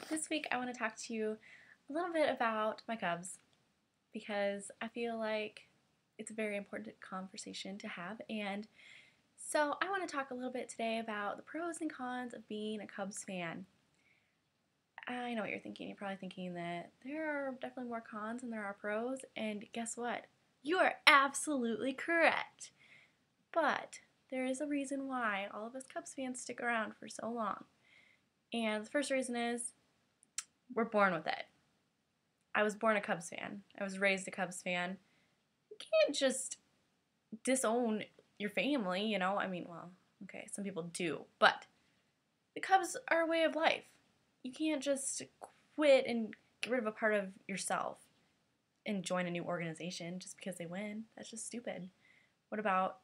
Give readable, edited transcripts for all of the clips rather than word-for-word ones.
This week I want to talk to you a little bit about my Cubs because I feel like it's a very important conversation to have. And so I want to talk a little bit today about the pros and cons of being a Cubs fan. I know what you're thinking. You're probably thinking that there are definitely more cons than there are pros. And guess what? You are absolutely correct. But there is a reason why all of us Cubs fans stick around for so long. And the first reason is we're born with it. I was born a Cubs fan. I was raised a Cubs fan. You can't just disown your family, you know? I mean, well, okay, some people do, but the Cubs are a way of life. You can't just quit and get rid of a part of yourself and join a new organization just because they win. That's just stupid. What about,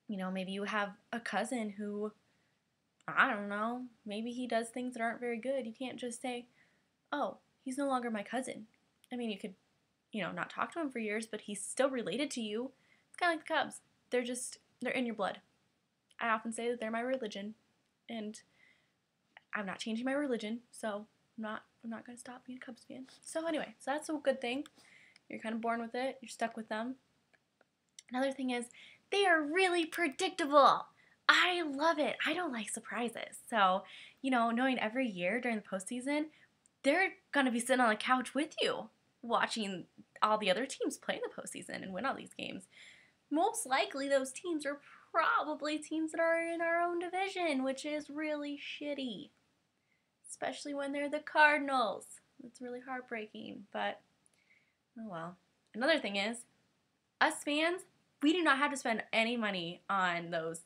maybe you have a cousin who, I don't know, maybe he does things that aren't very good. You can't just say, oh, he's no longer my cousin. I mean, you could, not talk to him for years, but he's still related to you. It's kind of like the Cubs. They're in your blood. I often say that they're my religion, and I'm not changing my religion, so I'm not going to stop being a Cubs fan. So anyway, so that's a good thing. You're kind of born with it. You're stuck with them. Another thing is they are really predictable. I love it. I don't like surprises. So, knowing every year during the postseason, they're going to be sitting on the couch with you watching all the other teams play in the postseason and win all these games. Most likely those teams are probably teams that are in our own division, which is really shitty. Especially when they're the Cardinals. It's really heartbreaking, but oh well. Another thing is, us fans, we do not have to spend any money on those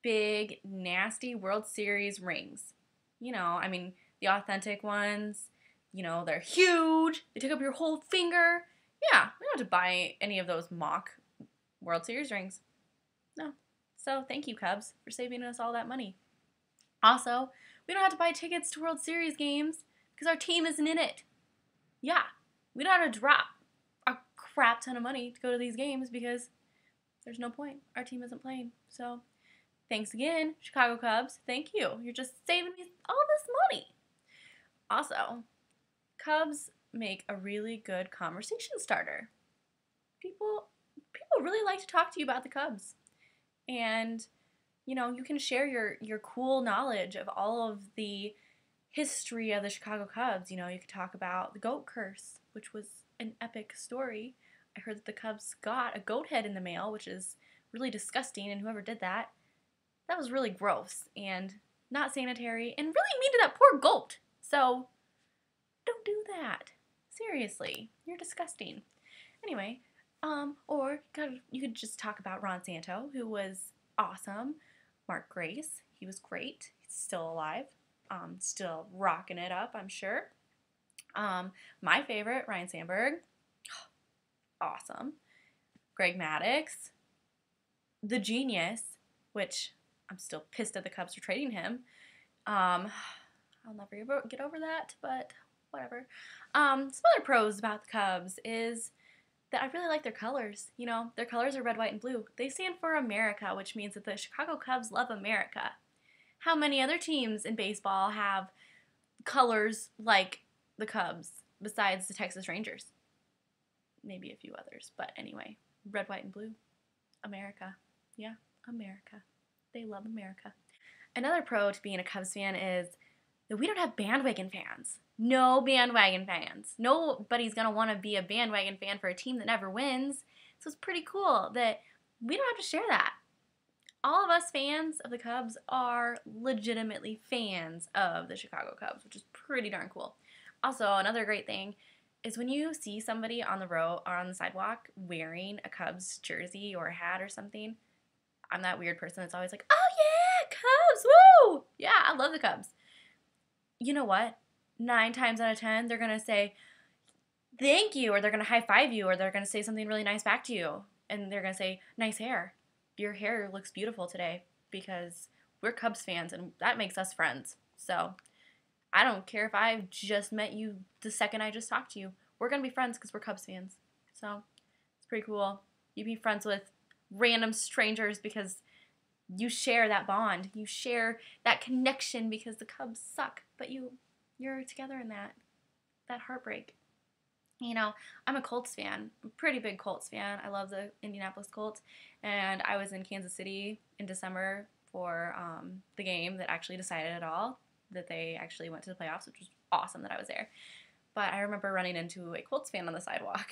big, nasty World Series rings. The authentic ones, they're huge. They take up your whole finger. Yeah, we don't have to buy any of those mock World Series rings. No. So thank you, Cubs, for saving us all that money. Also, we don't have to buy tickets to World Series games because our team isn't in it. Yeah, we don't have to drop a crap ton of money to go to these games because there's no point. Our team isn't playing. So thanks again, Chicago Cubs. Thank you. You're just saving me all this money. Also, Cubs make a really good conversation starter. People really like to talk to you about the Cubs. And, you can share your cool knowledge of all of the history of the Chicago Cubs. You could talk about the goat curse, which was an epic story. I heard that the Cubs got a goat head in the mail, which is really disgusting, and whoever did that was really gross and not sanitary and really mean to that poor goat. So don't do that. Seriously, you're disgusting. Anyway, or you could just talk about Ron Santo, who was awesome. Mark Grace, he was great. He's still alive. Still rocking it up, I'm sure. My favorite, Ryan Sandberg, awesome. Greg Maddux, the genius, which I'm still pissed at the Cubs for trading him. I'll never get over that, but whatever. Some other pros about the Cubs is that I really like their colors. Their colors are red, white, and blue. They stand for America, which means that the Chicago Cubs love America. How many other teams in baseball have colors like the Cubs besides the Texas Rangers? Maybe a few others, but anyway, red, white, and blue. America. Yeah, America. They love America. Another pro to being a Cubs fan is that we don't have bandwagon fans. No bandwagon fans. Nobody's going to want to be a bandwagon fan for a team that never wins. So it's pretty cool that we don't have to share that. All of us fans of the Cubs are legitimately fans of the Chicago Cubs, which is pretty darn cool. Also, another great thing is when you see somebody on the road or on the sidewalk wearing a Cubs jersey or a hat or something. I'm that weird person that's always like, oh yeah, Cubs, woo! Yeah, I love the Cubs. You know what? 9 times out of 10, they're going to say, thank you, or they're going to high five you, or they're going to say something really nice back to you. And they're going to say, nice hair. Your hair looks beautiful today, because we're Cubs fans, and that makes us friends. So I don't care if I just met you the second I just talked to you. We're going to be friends because we're Cubs fans. So it's pretty cool. You be friends with random strangers because you share that bond. You share that connection because the Cubs suck, but you you're together in that heartbreak. You know, I'm a Colts fan, I'm a pretty big Colts fan. I love the Indianapolis Colts, and I was in Kansas City in December for the game that actually decided it all, that they actually went to the playoffs, which was awesome that I was there. But I remember running into a Colts fan on the sidewalk,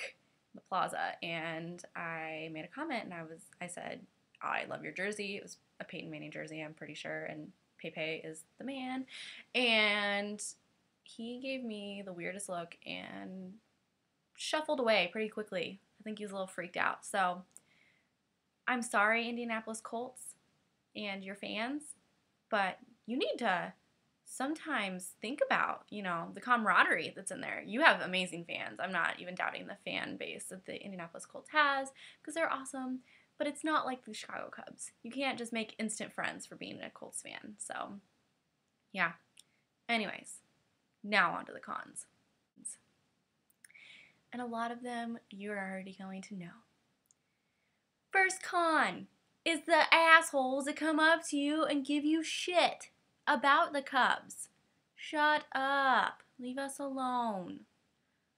the plaza, and I made a comment, and I said, I love your jersey. It was a Peyton Manning jersey, I'm pretty sure, and Pepe is the man. And he gave me the weirdest look and shuffled away pretty quickly. I think he was a little freaked out. So I'm sorry, Indianapolis Colts and your fans, but you need to sometimes think about, the camaraderie that's in there. You have amazing fans. I'm not even doubting the fan base that the Indianapolis Colts has, because they're awesome, but it's not like the Chicago Cubs. You can't just make instant friends for being a Colts fan. So, yeah. Anyways, now on to the cons. And a lot of them you're already going to know. First con is the assholes that come up to you and give you shit about the Cubs. Shut up. Leave us alone.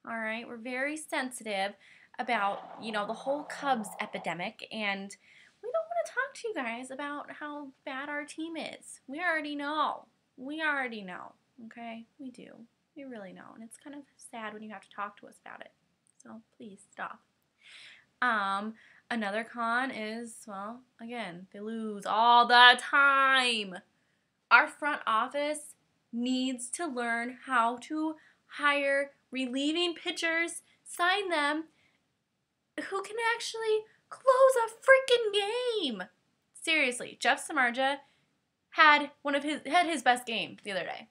All right, we're very sensitive about, the whole Cubs epidemic, and we don't want to talk to you guys about how bad our team is. We already know. Okay? We do. We really know, and it's kind of sad when you have to talk to us about it. So please stop. Another con is, well, again, they lose all the time. Our front office needs to learn how to hire relieving pitchers, sign them, who can actually close a freaking game. Seriously, Jeff Samardzija had his best game the other day.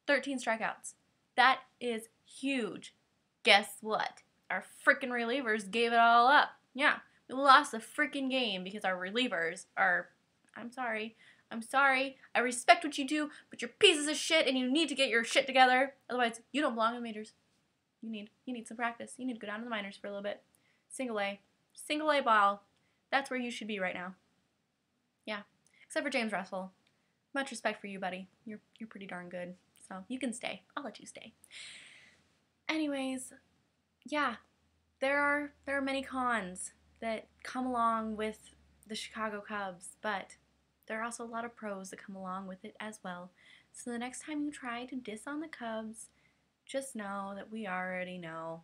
13 strikeouts. That is huge. Guess what? Our freaking relievers gave it all up. Yeah, we lost the freaking game because our relievers are, I'm sorry. I respect what you do, but you're pieces of shit and you need to get your shit together. Otherwise, you don't belong in the majors. You need some practice. You need to go down to the minors for a little bit. Single A ball. That's where you should be right now. Yeah, except for James Russell. Much respect for you, buddy. You're pretty darn good. So you can stay. I'll let you stay. Anyways, yeah, there are many cons that come along with the Chicago Cubs, but there are also a lot of pros that come along with it as well. So the next time you try to diss on the Cubs, just know that we already know.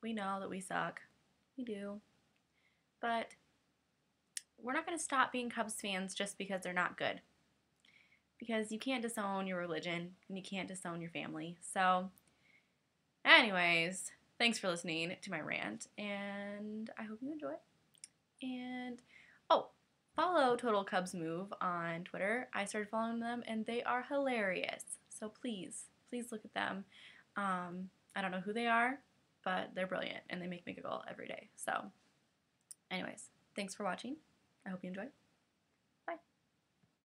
We know that we suck. We do. But we're not going to stop being Cubs fans just because they're not good. Because you can't disown your religion and you can't disown your family. So, anyways, thanks for listening to my rant, and I hope you enjoy. And, follow Total Cubs Move on Twitter. I started following them, and they are hilarious. So please look at them. I don't know who they are, but they're brilliant, and they make me giggle every day. So, anyways, thanks for watching. I hope you enjoy.